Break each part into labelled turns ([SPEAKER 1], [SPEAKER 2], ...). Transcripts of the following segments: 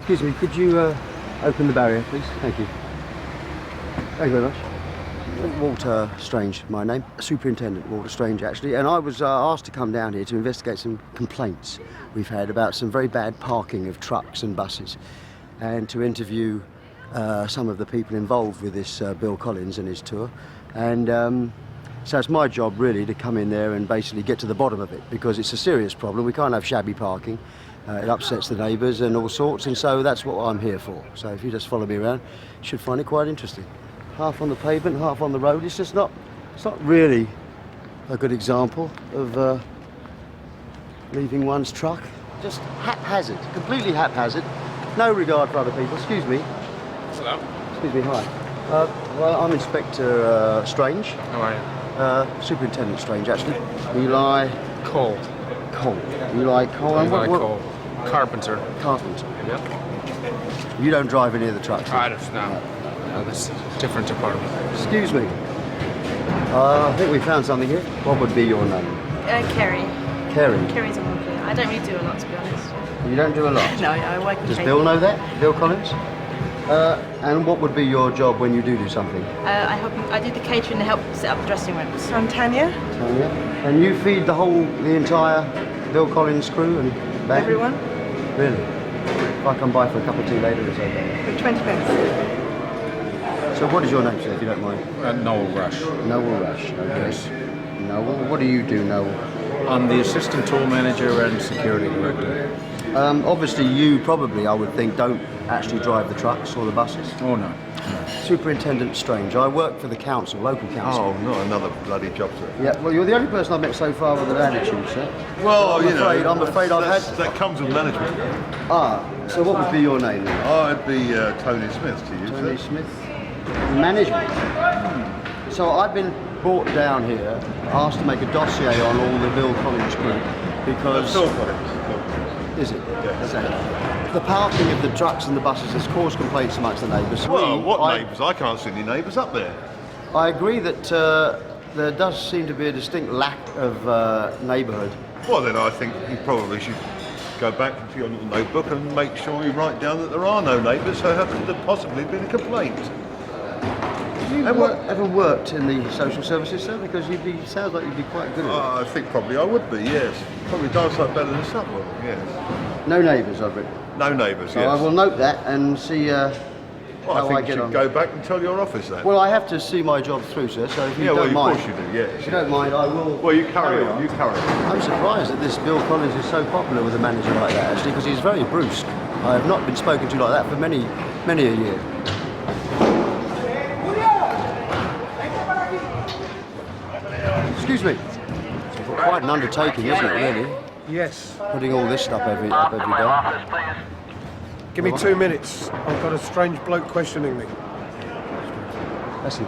[SPEAKER 1] Excuse me, could you open the barrier, please? Thank you. Thank you very much. Walter Strange, my name. Superintendent Walter Strange, actually. And I was asked to come down here to investigate some complaints we've had about some very bad parking of trucks and buses, and to interview some of the people involved with this Bill Collins and his tour. And so it's my job, really, to come in there and basically get to the bottom of it, because it's a serious problem. We can't have shabby parking. It upsets the neighbours and all sorts, and so that's what I'm here for. So if you just follow me around, you should find it quite interesting. Half on the pavement, half on the road. It's not really a good example of leaving one's truck. Just haphazard, completely haphazard. No regard for other people. Excuse me.
[SPEAKER 2] Hello.
[SPEAKER 1] Excuse me, hi. Well, I'm Inspector Strange.
[SPEAKER 2] How are you?
[SPEAKER 1] Superintendent Strange, actually. Eli
[SPEAKER 2] Cole.
[SPEAKER 1] Cole. Eli Cole.
[SPEAKER 2] Eli Cole. Carpenter.
[SPEAKER 1] Carpenter.
[SPEAKER 2] Yep.
[SPEAKER 1] You don't drive any of the trucks?
[SPEAKER 2] I don't know. No, that's a different department.
[SPEAKER 1] Excuse me. I think we found something here. What would be your name?
[SPEAKER 3] Kerry.
[SPEAKER 1] Kerry.
[SPEAKER 3] Kerry's a woman. I don't really do a lot, to be honest.
[SPEAKER 1] You don't do a lot?
[SPEAKER 3] No, I work in
[SPEAKER 1] Does
[SPEAKER 3] trade.
[SPEAKER 1] Bill know that? Bill Collins? And what would be your job when you do something?
[SPEAKER 3] I do the catering to help set up the dressing rooms.
[SPEAKER 4] I'm Tanya.
[SPEAKER 1] Tanya? And you feed the entire Bill Collins crew and band?
[SPEAKER 4] Everyone.
[SPEAKER 1] Really? If I come by for a cup of tea later, it's okay.
[SPEAKER 4] For 20 pence.
[SPEAKER 1] So what is your name, sir, if you don't mind?
[SPEAKER 5] Noel Rush.
[SPEAKER 1] Noel Rush, okay.
[SPEAKER 5] Yes.
[SPEAKER 1] Noel, what do you do, Noel?
[SPEAKER 5] I'm the assistant tour manager and security director.
[SPEAKER 1] Obviously you probably, I would think, don't actually drive the trucks or the buses.
[SPEAKER 5] Oh no.
[SPEAKER 1] Superintendent Strange. I work for the council, local council.
[SPEAKER 6] Oh, not another bloody job, sir.
[SPEAKER 1] Yeah, well, you're the only person I've met so far with an attitude, sir.
[SPEAKER 6] Well,
[SPEAKER 1] I'm afraid I've had...
[SPEAKER 6] That comes with management.
[SPEAKER 1] So what would be your name then?
[SPEAKER 6] I'd be Tony Smith to you,
[SPEAKER 1] Tony
[SPEAKER 6] sir.
[SPEAKER 1] Smith? Management. So I've been brought down here, asked to make a dossier on all the Bill Collins crew, because...
[SPEAKER 6] Phil Collins.
[SPEAKER 1] Is it?
[SPEAKER 6] Yeah.
[SPEAKER 1] So, the parking of the trucks and the buses has caused complaints amongst the neighbours.
[SPEAKER 6] Well, what neighbours? I can't see any neighbours up there.
[SPEAKER 1] I agree that there does seem to be a distinct lack of neighbourhood.
[SPEAKER 6] Well, then I think you probably should go back into your little notebook and make sure you write down that there are no neighbours, so there hasn't possibly been a complaint.
[SPEAKER 1] Have you ever worked in the social services, sir? Because sounds like you'd be quite good at it.
[SPEAKER 6] I think probably I would be, yes. Probably done something better than some would, yes.
[SPEAKER 1] No neighbours, I've written.
[SPEAKER 6] No neighbours,
[SPEAKER 1] So
[SPEAKER 6] yes.
[SPEAKER 1] I will note that and see
[SPEAKER 6] Well,
[SPEAKER 1] how
[SPEAKER 6] I
[SPEAKER 1] I
[SPEAKER 6] think you
[SPEAKER 1] get
[SPEAKER 6] should
[SPEAKER 1] on.
[SPEAKER 6] go back and tell your office that.
[SPEAKER 1] Well, I have to see my job through, sir, so if you
[SPEAKER 6] yeah, well,
[SPEAKER 1] don't mind...
[SPEAKER 6] of course you do, yes.
[SPEAKER 1] If you don't mind, I will...
[SPEAKER 6] Well, you carry on, you carry on.
[SPEAKER 1] I'm surprised that this Bill Collins is so popular with a manager like that, actually, because he's very brusque. I have not been spoken to like that for many a year. Excuse me. It's quite an undertaking, isn't it, really?
[SPEAKER 7] Yes.
[SPEAKER 1] Putting all this stuff every day.
[SPEAKER 7] Give me 2 minutes. I've got a strange bloke questioning me.
[SPEAKER 1] That's it.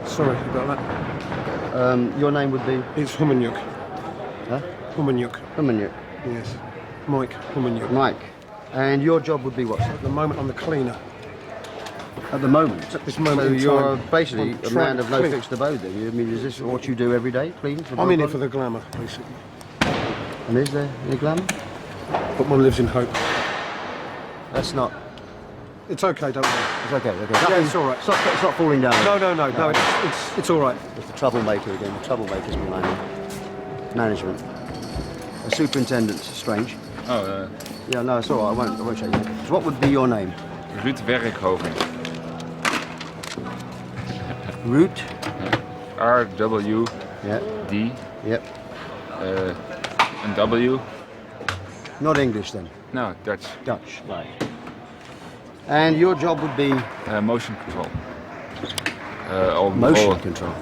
[SPEAKER 7] Sorry about that.
[SPEAKER 1] Your name would be?
[SPEAKER 7] It's Humanyuk.
[SPEAKER 1] Huh?
[SPEAKER 7] Humanyuk.
[SPEAKER 1] Humanyuk.
[SPEAKER 7] Yes. Mike Humanyuk.
[SPEAKER 1] Mike. And your job would be what, sir?
[SPEAKER 7] At the moment, I'm the cleaner.
[SPEAKER 1] At the moment?
[SPEAKER 7] At this moment
[SPEAKER 1] So
[SPEAKER 7] in
[SPEAKER 1] you're
[SPEAKER 7] time,
[SPEAKER 1] basically
[SPEAKER 7] I'm
[SPEAKER 1] a
[SPEAKER 7] trying
[SPEAKER 1] man
[SPEAKER 7] to
[SPEAKER 1] of no
[SPEAKER 7] clean.
[SPEAKER 1] fixed abode then? I mean, is this what you do every day, clean?
[SPEAKER 7] I'm in here for the glamour, basically.
[SPEAKER 1] And is there any glamour?
[SPEAKER 7] But one lives in hope.
[SPEAKER 1] That's not...
[SPEAKER 7] It's okay, don't worry.
[SPEAKER 1] It's okay, okay.
[SPEAKER 7] Yeah, it's all right.
[SPEAKER 1] It's not falling down.
[SPEAKER 7] No, it's all right.
[SPEAKER 1] It's the troublemaker again. The troublemaker's my name. Management. A superintendent, Strange.
[SPEAKER 5] Oh,
[SPEAKER 1] Yeah, no, it's all right. I won't show you. So what would be your name?
[SPEAKER 5] Ruud Werkhoven.
[SPEAKER 1] Root?
[SPEAKER 5] R-W-D
[SPEAKER 1] Yeah. Yep.
[SPEAKER 5] and W.
[SPEAKER 1] Not English then.
[SPEAKER 5] No, Dutch.
[SPEAKER 1] Dutch. Right. And your job would be
[SPEAKER 5] Motion control.
[SPEAKER 1] motion control.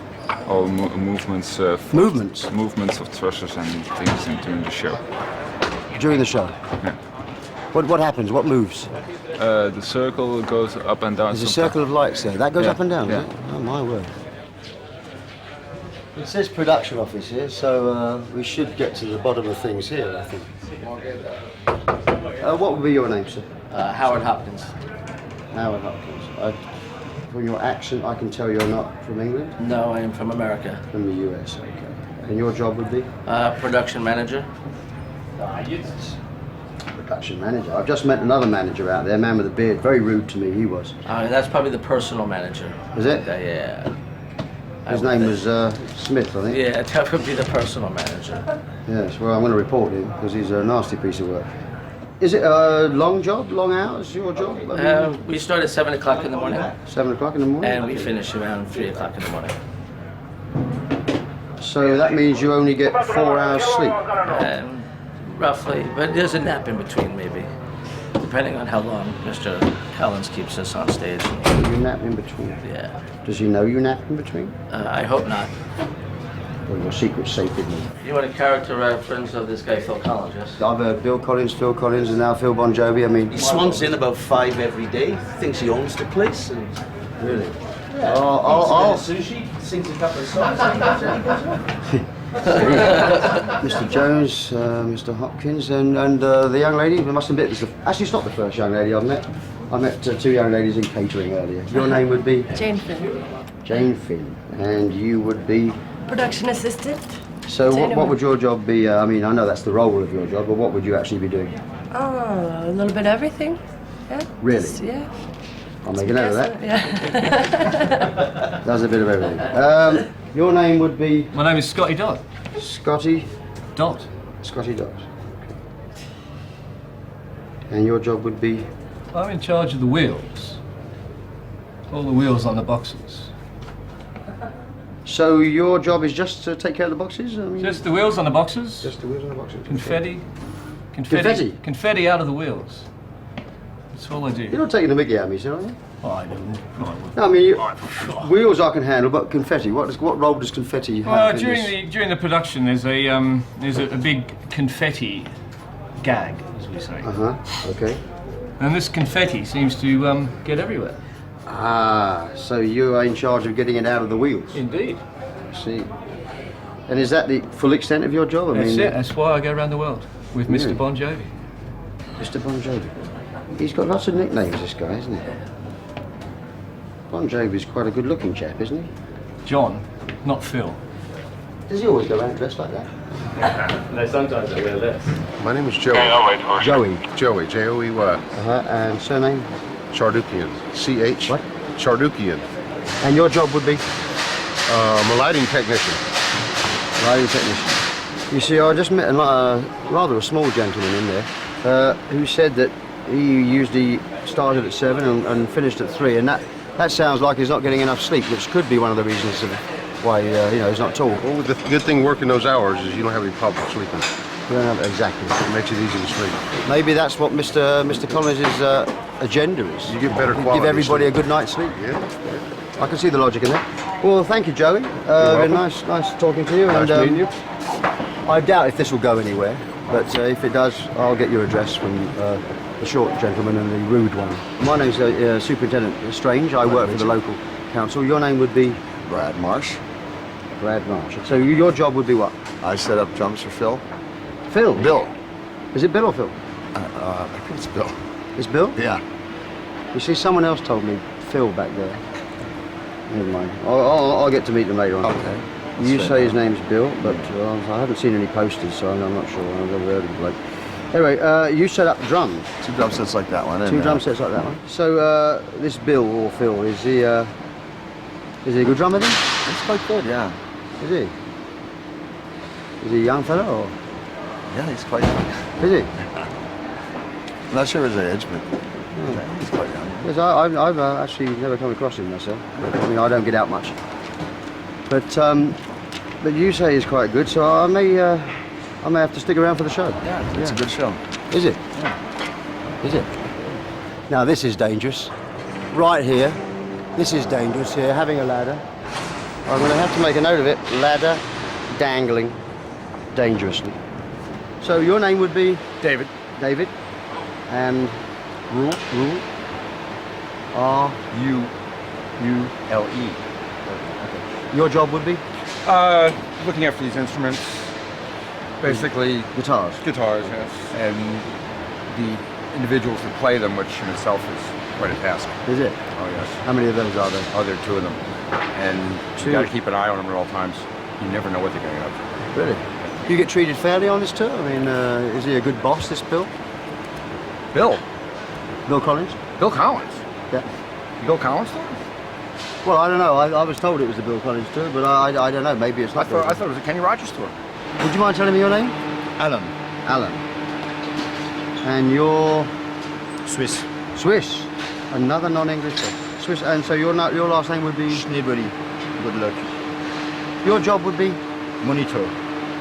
[SPEAKER 5] All movements.
[SPEAKER 1] Movements?
[SPEAKER 5] Movements of thrusters and things during the show.
[SPEAKER 1] During the show.
[SPEAKER 5] Yeah.
[SPEAKER 1] What happens? What moves?
[SPEAKER 5] The circle goes up and down.
[SPEAKER 1] There's a
[SPEAKER 5] sometimes.
[SPEAKER 1] circle of lights there. That goes
[SPEAKER 5] Yeah,
[SPEAKER 1] up and down,
[SPEAKER 5] yeah.
[SPEAKER 1] does it? Oh, my word. It says production office here, so we should get to the bottom of things here, I think. What would be your name, sir?
[SPEAKER 8] Howard Hopkins.
[SPEAKER 1] Howard Hopkins. From your accent, I can tell you're not from England?
[SPEAKER 8] No, I am from America.
[SPEAKER 1] From the US, okay. And your job would be?
[SPEAKER 8] Production manager.
[SPEAKER 1] production manager. I've just met another manager out there, a man with a beard. Very rude to me, he was.
[SPEAKER 8] That's probably the personal manager.
[SPEAKER 1] Is it?
[SPEAKER 8] Yeah.
[SPEAKER 1] His name was Smith, I think.
[SPEAKER 8] Yeah, that would be the personal manager.
[SPEAKER 1] Yes, well, I'm going to report him because he's a nasty piece of work. Is it a long job, long hours, your job? I mean,
[SPEAKER 8] We start at 7 o'clock in the morning,
[SPEAKER 1] 7 o'clock in the morning?
[SPEAKER 8] and we finish around 3 o'clock in the morning.
[SPEAKER 1] So that means you only get 4 hours sleep?
[SPEAKER 8] Roughly, but there's a nap in between maybe, depending on how long Mr. Collins keeps us on stage.
[SPEAKER 1] You nap in between?
[SPEAKER 8] Yeah.
[SPEAKER 1] Does he know you nap in between?
[SPEAKER 8] I hope not.
[SPEAKER 1] Well, your secret's safe with me.
[SPEAKER 8] You want a character reference of this guy, Phil Collins, yes?
[SPEAKER 1] I've heard Bill Collins, Phil Collins, and now Phil Bon Jovi. I mean,
[SPEAKER 4] He swans in about 5 every day, thinks he owns the place, and
[SPEAKER 1] really?
[SPEAKER 8] Yeah.
[SPEAKER 1] I'll
[SPEAKER 8] Sushi, sings a couple of songs.
[SPEAKER 1] Mr. Jones, Mr. Hopkins, and the young lady. It must have been. Actually, it's not the first young lady I've met. I met 2 young ladies in catering earlier. Your name would be
[SPEAKER 9] Jane Finn,
[SPEAKER 1] Jane Finn, and you would be.
[SPEAKER 9] production assistant.
[SPEAKER 1] So,
[SPEAKER 9] Jane
[SPEAKER 1] what would your job be? I mean, I know that's the role of your job, but what would you actually be doing?
[SPEAKER 9] Oh, a little bit of everything. Yeah.
[SPEAKER 1] Really?
[SPEAKER 9] Yeah.
[SPEAKER 1] I'll make a note of that.
[SPEAKER 9] Yeah.
[SPEAKER 1] Does a bit of everything. Your name would be
[SPEAKER 5] My name is Scotty Dodd.
[SPEAKER 1] Scotty.
[SPEAKER 5] Dodd.
[SPEAKER 1] Scotty Dodds. And your job would be.
[SPEAKER 5] I'm in charge of the wheels. All the wheels on the boxes.
[SPEAKER 1] So your job is just to take care of the boxes? I mean,
[SPEAKER 5] Just the wheels on the boxes.
[SPEAKER 1] just the wheels on the boxes.
[SPEAKER 5] Confetti.
[SPEAKER 1] Confetti?
[SPEAKER 5] Confetti out of the wheels. That's all I do.
[SPEAKER 1] You're not taking the mickey out of me, sir, are you?
[SPEAKER 5] Oh, I do.
[SPEAKER 1] No, I mean, wheels I can handle, but confetti. What role does confetti have?
[SPEAKER 5] Well,
[SPEAKER 1] in
[SPEAKER 5] during
[SPEAKER 1] this?
[SPEAKER 5] the production, there's a big confetti gag, as we say,
[SPEAKER 1] Okay.
[SPEAKER 5] and this confetti seems to get everywhere.
[SPEAKER 1] Ah, so you are in charge of getting it out of the wheels.
[SPEAKER 5] Indeed.
[SPEAKER 1] I see. And is that the full extent of your job?
[SPEAKER 5] That's it. That's why I go around the world with Mr.
[SPEAKER 1] Really?
[SPEAKER 5] Bon Jovi.
[SPEAKER 1] Mr. Bon Jovi. He's got lots of nicknames, this guy, isn't he? Bon Jovi's quite a good-looking chap, isn't he?
[SPEAKER 5] John, not Phil.
[SPEAKER 1] Does he always go around dressed like that?
[SPEAKER 2] No, sometimes I wear less.
[SPEAKER 10] My name is Joey.
[SPEAKER 1] Joey.
[SPEAKER 10] Joey, J-O-E-Y.
[SPEAKER 1] And surname?
[SPEAKER 10] Chardukian. C-H.
[SPEAKER 1] What?
[SPEAKER 10] Chardukian.
[SPEAKER 1] And your job would be?
[SPEAKER 10] I'm a lighting technician.
[SPEAKER 1] Lighting technician. You see, I just met rather a small gentleman in there who said that he usually started at 7 and finished at 3, and that sounds like he's not getting enough sleep, which could be one of the reasons of why he's not tall.
[SPEAKER 10] Well, the good thing working those hours is you don't have any problem sleeping.
[SPEAKER 1] You don't have, exactly.
[SPEAKER 10] It makes it easy to sleep.
[SPEAKER 1] Maybe that's what Mr. Collins' agenda is.
[SPEAKER 10] You get better quality
[SPEAKER 1] Give everybody
[SPEAKER 10] sleep.
[SPEAKER 1] a good night's sleep.
[SPEAKER 10] Yeah.
[SPEAKER 1] I can see the logic in that. Well, thank you, Joey.
[SPEAKER 10] welcome.
[SPEAKER 1] Nice talking to you.
[SPEAKER 10] Nice meeting you.
[SPEAKER 1] I doubt if this will go anywhere, but if it does, I'll get your address from the short gentleman and the rude one. My name's Superintendent Strange. I work for the local council. Your name would be?
[SPEAKER 11] Brad Marsh.
[SPEAKER 1] Brad Marsh. So your job would be what?
[SPEAKER 11] I set up drums for Phil.
[SPEAKER 1] Phil?
[SPEAKER 11] Bill.
[SPEAKER 1] Is it Bill or Phil?
[SPEAKER 11] I think it's Bill.
[SPEAKER 1] It's Bill?
[SPEAKER 11] Yeah.
[SPEAKER 1] You see, someone else told me Phil back there. Never mind. I'll get to meet them later on.
[SPEAKER 11] Okay.
[SPEAKER 1] You say his name's Bill, but I haven't seen any posters, so I'm not sure. I've never heard of the bloke. Anyway, you set up drums.
[SPEAKER 11] 2 drum sets like that one.
[SPEAKER 1] Two drum sets like that one. So this Bill or Phil, is he a good drummer then?
[SPEAKER 11] It's quite good, yeah.
[SPEAKER 1] Is he? Is he a young fella or?
[SPEAKER 11] Yeah, he's quite young.
[SPEAKER 1] Is he?
[SPEAKER 11] I'm not sure his age, but he's quite young.
[SPEAKER 1] Yes, I've actually never come across him myself. I mean, I don't get out much. But you say he's quite good, so I may have to stick around for the show.
[SPEAKER 11] Yeah, it's a good show.
[SPEAKER 1] Is it?
[SPEAKER 11] Yeah.
[SPEAKER 1] Is it? Now this is dangerous. Right here. This is dangerous here, having a ladder. I'm going to have to make a note of it. Ladder dangling dangerously. So your name would be?
[SPEAKER 2] David.
[SPEAKER 1] David. And
[SPEAKER 2] Rule.
[SPEAKER 1] R-U-U-L-E. Okay. Your job would be?
[SPEAKER 2] Looking after these instruments. Basically,
[SPEAKER 1] Guitars.
[SPEAKER 2] guitars, yes. And the individuals that play them, which in itself is quite a task.
[SPEAKER 1] Is it?
[SPEAKER 2] Oh, yes.
[SPEAKER 1] How many of those are there?
[SPEAKER 2] Oh, there are 2 of them. And
[SPEAKER 1] Two?
[SPEAKER 2] you got to keep an eye on them at all times. You never know what they're going to do.
[SPEAKER 1] Really? You get treated fairly on this tour? I mean, is he a good boss, this Bill?
[SPEAKER 2] Bill.
[SPEAKER 1] Bill Collins?
[SPEAKER 2] Bill Collins.
[SPEAKER 1] Yeah.
[SPEAKER 2] Bill Collins tour?
[SPEAKER 1] Well, I don't know. I was told it was the Bill Collins tour, but I don't know. Maybe it's
[SPEAKER 2] I
[SPEAKER 1] not.
[SPEAKER 2] thought it was a Kenny Rogers tour.
[SPEAKER 1] Would you mind telling me your name?
[SPEAKER 11] Alan.
[SPEAKER 1] Alan. And you're
[SPEAKER 11] Swiss.
[SPEAKER 1] Swiss. Another non-English word. Swiss. And so your last name would be?
[SPEAKER 11] Schneebody. Good luck.
[SPEAKER 1] Your job would be?
[SPEAKER 11] Monitor.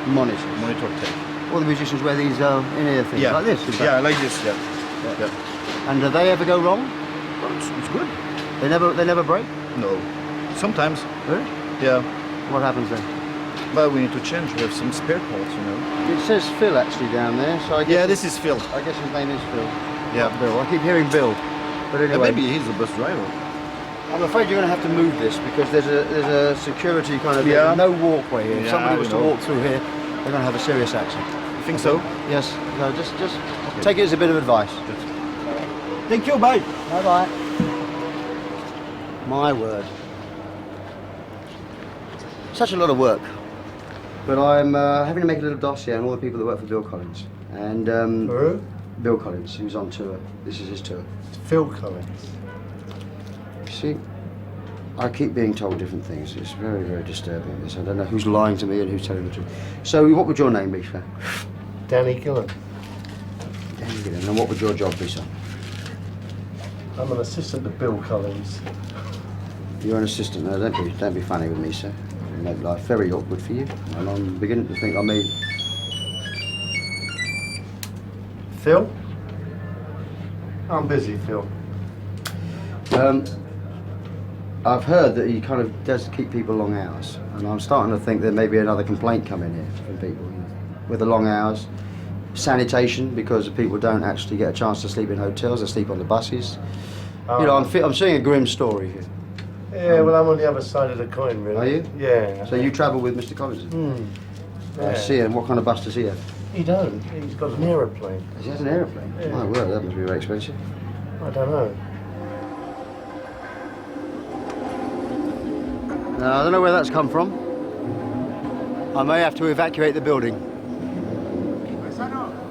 [SPEAKER 1] Monitor.
[SPEAKER 11] Monitor tech.
[SPEAKER 1] All the musicians wear these in-ear things like this. in fact.
[SPEAKER 11] Yeah, like this. Yeah.
[SPEAKER 1] And do they ever go wrong?
[SPEAKER 11] Well, it's good.
[SPEAKER 1] They never break?
[SPEAKER 11] No. Sometimes.
[SPEAKER 1] Really?
[SPEAKER 11] Yeah.
[SPEAKER 1] What happens then?
[SPEAKER 11] But we need to change. We have some spare parts, you know.
[SPEAKER 1] It says Phil actually down there, so I guess.
[SPEAKER 11] Yeah, this is Phil.
[SPEAKER 1] I guess his name is Phil.
[SPEAKER 11] Yeah.
[SPEAKER 1] Not Bill. I keep hearing Bill. But anyway.
[SPEAKER 11] Maybe he's the bus driver.
[SPEAKER 1] I'm afraid you're going to have to move this because there's a security kind of
[SPEAKER 11] Yeah.
[SPEAKER 1] no walkway here. If
[SPEAKER 11] Yeah,
[SPEAKER 1] somebody
[SPEAKER 11] I
[SPEAKER 1] was to
[SPEAKER 11] know.
[SPEAKER 1] walk through here, they're going to have a serious accident.
[SPEAKER 11] You think so?
[SPEAKER 1] Yes. No, just take it as a bit of advice.
[SPEAKER 7] Thank you, mate.
[SPEAKER 1] Bye bye. My word. Such a lot of work. But I'm having to make a little dossier on all the people that work for Bill Collins. And
[SPEAKER 7] Who?
[SPEAKER 1] Bill Collins, who's on tour. This is his tour.
[SPEAKER 7] Phil Collins.
[SPEAKER 1] See, I keep being told different things. It's very, very disturbing. This. I don't know who's lying to me and who's telling the truth. So, what would your name be, sir?
[SPEAKER 7] Danny Gillen.
[SPEAKER 1] Danny Gillen. And what would your job be, sir?
[SPEAKER 7] I'm an assistant to Bill Collins.
[SPEAKER 1] You're an assistant. No, don't be funny with me, sir. It'll make life very awkward for you. And I'm beginning to think I may.
[SPEAKER 7] Phil? I'm busy, Phil.
[SPEAKER 1] I've heard that he kind of does keep people long hours, and I'm starting to think there may be another complaint coming here from people, you know, with the long hours. Sanitation, because people don't actually get a chance to sleep in hotels, they sleep on the buses. You know, I'm seeing a grim story here.
[SPEAKER 7] Yeah, well, I'm on the other side of the coin, really.
[SPEAKER 1] Are you?
[SPEAKER 7] Yeah.
[SPEAKER 1] So you travel with Mr. Collins?
[SPEAKER 7] Yeah.
[SPEAKER 1] I see. And what kind of bus does he have?
[SPEAKER 7] He don't. He's got an aeroplane.
[SPEAKER 1] He has an aeroplane?
[SPEAKER 7] Yeah.
[SPEAKER 1] My word, that must be very expensive.
[SPEAKER 7] I don't know.
[SPEAKER 1] Now, I don't know where that's come from. I may have to evacuate the building.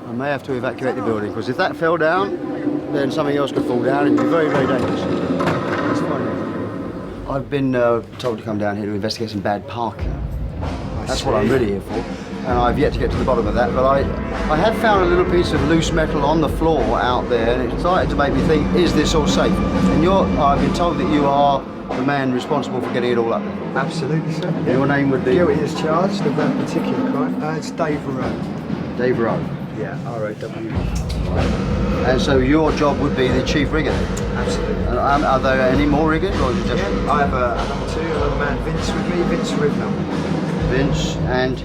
[SPEAKER 1] I may have to evacuate the building, because if that fell down, then something else could fall down. It'd be very, very dangerous. That's fine. I've been told to come down here to investigate some bad parking. That's what I'm really here for. And I've yet to get to the bottom of that, but I had found a little piece of loose metal on the floor out there, and it started to make me think, is this all safe? And I've been told that you are the man responsible for getting it all up there.
[SPEAKER 12] Absolutely, sir.
[SPEAKER 1] Your name would be?
[SPEAKER 12] Guilty as charged of that particular crime. It's Dave Rowe.
[SPEAKER 1] Dave Rowe.
[SPEAKER 12] Yeah, R-O-W.
[SPEAKER 1] And so your job would be the chief rigger?
[SPEAKER 12] Absolutely.
[SPEAKER 1] Are there any more riggers, or is it just?
[SPEAKER 12] Yeah, I have a number two, another man, Vince, with me, Vince Rivenel.
[SPEAKER 1] Vince and?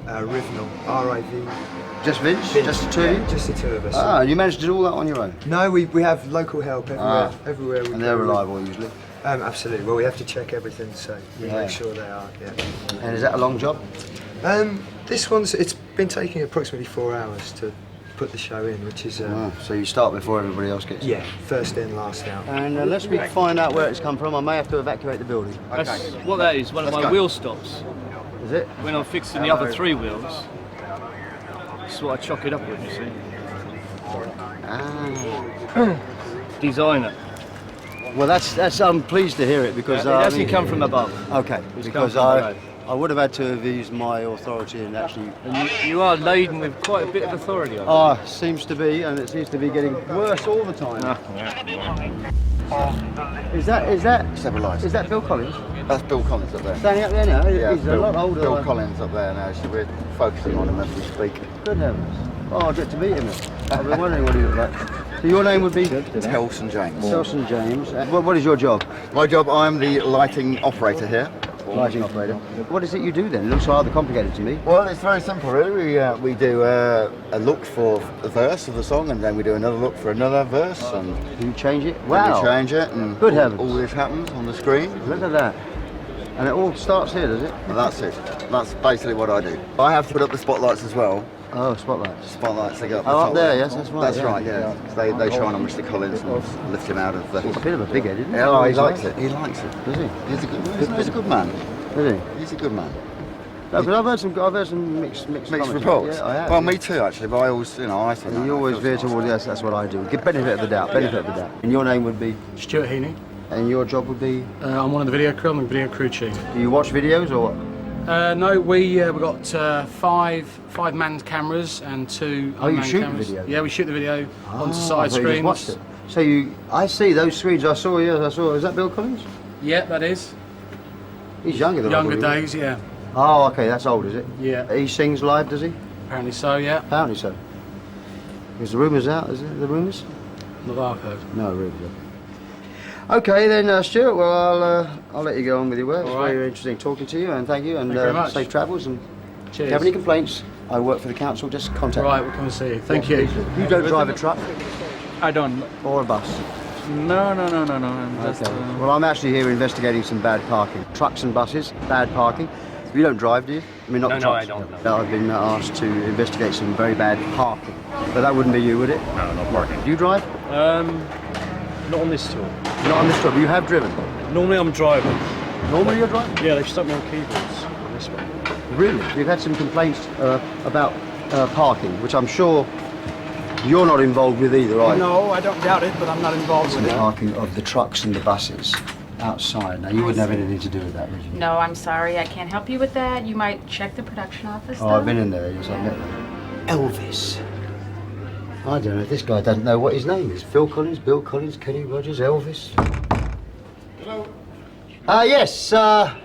[SPEAKER 12] Rivenel, R-I-V.
[SPEAKER 1] Just Vince? Just the two of you?
[SPEAKER 12] Just the two of us.
[SPEAKER 1] Ah, you managed to do all that on your own?
[SPEAKER 12] No, we have local help everywhere we
[SPEAKER 1] And they're
[SPEAKER 12] go.
[SPEAKER 1] reliable usually?
[SPEAKER 12] Absolutely. Well, we have to check everything, so we
[SPEAKER 1] Yeah.
[SPEAKER 12] make sure they are, yeah.
[SPEAKER 1] And is that a long job?
[SPEAKER 12] This it's been taking approximately 4 hours to put the show in, which is...
[SPEAKER 1] So you start before everybody else gets
[SPEAKER 12] Yeah, first in, last out.
[SPEAKER 1] And unless we find out where it's come from, I may have to evacuate the building.
[SPEAKER 5] That's what that is, one of my wheel stops.
[SPEAKER 1] Is it?
[SPEAKER 5] When I'm fixing the other three wheels, that's what I chock it up with, you see.
[SPEAKER 1] Ah.
[SPEAKER 5] Designer.
[SPEAKER 1] Well, that's I'm pleased to hear it, because
[SPEAKER 5] It actually come from above.
[SPEAKER 1] Okay,
[SPEAKER 5] It's
[SPEAKER 1] because
[SPEAKER 5] come from
[SPEAKER 1] I would have had to have used my authority and actually.
[SPEAKER 5] And you are laden with quite a bit of authority.
[SPEAKER 1] Seems to be, and it seems to be getting worse all the time. Is that
[SPEAKER 11] Stabilised.
[SPEAKER 1] Is that Bill Collins?
[SPEAKER 11] That's Bill Collins up there.
[SPEAKER 1] Standing up there now?
[SPEAKER 11] Yeah,
[SPEAKER 1] He's a lot older.
[SPEAKER 11] Bill Collins up there now, so we're focusing on him as we speak.
[SPEAKER 1] Good heavens. Oh, I'll get to meet him. I've been wondering what he looked like. So your name would be?
[SPEAKER 11] Telson James.
[SPEAKER 1] Telson James. What is your job?
[SPEAKER 11] My job, I'm the lighting operator here.
[SPEAKER 1] Lighting operator. What is it you do then? It looks rather complicated to me.
[SPEAKER 11] Well, it's very simple really. We do a look for a verse of the song, and then we do another look for another verse, and
[SPEAKER 1] you change it?
[SPEAKER 11] then
[SPEAKER 1] Wow.
[SPEAKER 11] we change it, and
[SPEAKER 1] Good heavens.
[SPEAKER 11] all this happens on the screen.
[SPEAKER 1] Look at that. And it all starts here, does it?
[SPEAKER 11] And that's it. That's basically what I do. I have to put up the spotlights as well.
[SPEAKER 1] Oh, spotlights.
[SPEAKER 11] Spotlights, they go up the
[SPEAKER 1] Oh,
[SPEAKER 11] top
[SPEAKER 1] up there, yes, that's right.
[SPEAKER 11] That's
[SPEAKER 1] yeah.
[SPEAKER 11] right, yeah. They shine on Mr. Collins and lift him out of the...
[SPEAKER 1] He's a bit of a big head, isn't he?
[SPEAKER 11] Yeah, oh, he likes it. He likes it.
[SPEAKER 1] Does he?
[SPEAKER 11] He's a good man.
[SPEAKER 1] Is he?
[SPEAKER 11] He's a good man.
[SPEAKER 1] No, because I've heard some mixed
[SPEAKER 11] Mixed
[SPEAKER 1] commentary.
[SPEAKER 11] reports.
[SPEAKER 1] Yeah, I have.
[SPEAKER 11] Well,
[SPEAKER 1] yeah.
[SPEAKER 11] me too, actually. But I always, I think
[SPEAKER 1] You always veer towards yes. That's what I do. Give benefit of the doubt. Benefit of the doubt. And your name would be.
[SPEAKER 7] Stuart Heaney.
[SPEAKER 1] And your job would be.
[SPEAKER 7] I'm one of the video crew. I'm the video crew chief.
[SPEAKER 1] Do you watch videos or what?
[SPEAKER 7] No, we got five manned cameras and 2
[SPEAKER 1] Oh, you
[SPEAKER 7] unmanned
[SPEAKER 1] shoot
[SPEAKER 7] cameras.
[SPEAKER 1] the video?
[SPEAKER 7] Yeah, we shoot the video onto
[SPEAKER 1] I
[SPEAKER 7] side
[SPEAKER 1] thought you just
[SPEAKER 7] screens.
[SPEAKER 1] watched it. So I see those screens. I saw. Yes, I saw. Is that Bill Collins?
[SPEAKER 7] Yeah, that is.
[SPEAKER 1] He's younger than I
[SPEAKER 7] Younger
[SPEAKER 1] thought he was.
[SPEAKER 7] days, yeah.
[SPEAKER 1] Oh, okay. That's old, is it?
[SPEAKER 7] Yeah.
[SPEAKER 1] He sings live, does he?
[SPEAKER 7] Apparently so, yeah.
[SPEAKER 1] Apparently so. Is the rumours out? Is it the rumours?
[SPEAKER 7] Not that I've heard.
[SPEAKER 1] No rumours. Okay then, Stuart. Well, I'll let you go on with your work. It's
[SPEAKER 7] All right.
[SPEAKER 1] very interesting talking to you, and thank you, and
[SPEAKER 7] Thank you very much.
[SPEAKER 1] safe travels. And if
[SPEAKER 7] Cheers.
[SPEAKER 1] you have any complaints, I work for the council. Just contact
[SPEAKER 7] Right,
[SPEAKER 1] me.
[SPEAKER 7] we'll come and see you. Thank you.
[SPEAKER 1] You don't drive a truck
[SPEAKER 13] I don't.
[SPEAKER 1] or a bus.
[SPEAKER 13] No. I'm just.
[SPEAKER 1] Okay. Well, I'm actually here investigating some bad parking. Trucks and buses, bad parking. You don't drive, do you? I mean, not
[SPEAKER 13] No,
[SPEAKER 1] the
[SPEAKER 13] no,
[SPEAKER 1] trucks.
[SPEAKER 13] I don't,
[SPEAKER 1] No, I've been asked to investigate some very bad parking. But that wouldn't be you, would it?
[SPEAKER 13] No, no parking.
[SPEAKER 1] Do you drive?
[SPEAKER 13] Not on this tour.
[SPEAKER 1] Not on this job. You have driven.
[SPEAKER 13] Normally I'm driving.
[SPEAKER 1] Normally you're driving?
[SPEAKER 13] Yeah, they've stuck me on keyboards on this one.
[SPEAKER 1] Really? We've had some complaints about parking, which I'm sure you're not involved with either, are you?
[SPEAKER 7] No, I don't doubt it, but I'm not involved with
[SPEAKER 1] The
[SPEAKER 7] it.
[SPEAKER 1] parking of the trucks and the buses outside. Now, you wouldn't have anything to do with that, would you?
[SPEAKER 3] No, I'm sorry. I can't help you with that. You might check the production office.
[SPEAKER 1] Oh, I've been in there, yes, I've met them. Elvis. I don't know, this guy doesn't know what his name is. Phil Collins, Bill Collins, Kenny Rogers, Elvis.
[SPEAKER 10] Hello.
[SPEAKER 1] Yes, yes.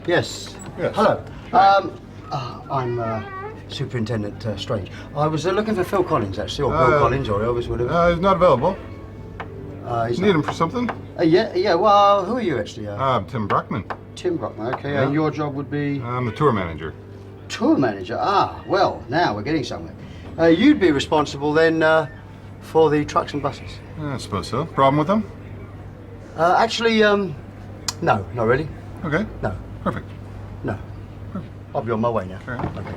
[SPEAKER 10] Yes.
[SPEAKER 1] Hello. I'm Superintendent Strange. I was looking for Phil Collins, actually, or Bill Collins, or Elvis, whatever.
[SPEAKER 10] He's not available.
[SPEAKER 1] He's
[SPEAKER 10] Need him for something?
[SPEAKER 1] yeah, well, who are you, actually?
[SPEAKER 10] I'm Tim Brockman.
[SPEAKER 1] Tim Brockman, okay,
[SPEAKER 10] Yeah.
[SPEAKER 1] and your job would be?
[SPEAKER 10] I'm the tour manager.
[SPEAKER 1] Tour manager, well, now we're getting somewhere. You'd be responsible then for the trucks and buses?
[SPEAKER 10] I suppose so. Problem with them?
[SPEAKER 1] Actually, no, not really.
[SPEAKER 10] Okay.
[SPEAKER 1] No,
[SPEAKER 10] Perfect.
[SPEAKER 1] no. I'll be on my way now.
[SPEAKER 10] Fair enough.
[SPEAKER 1] Okay.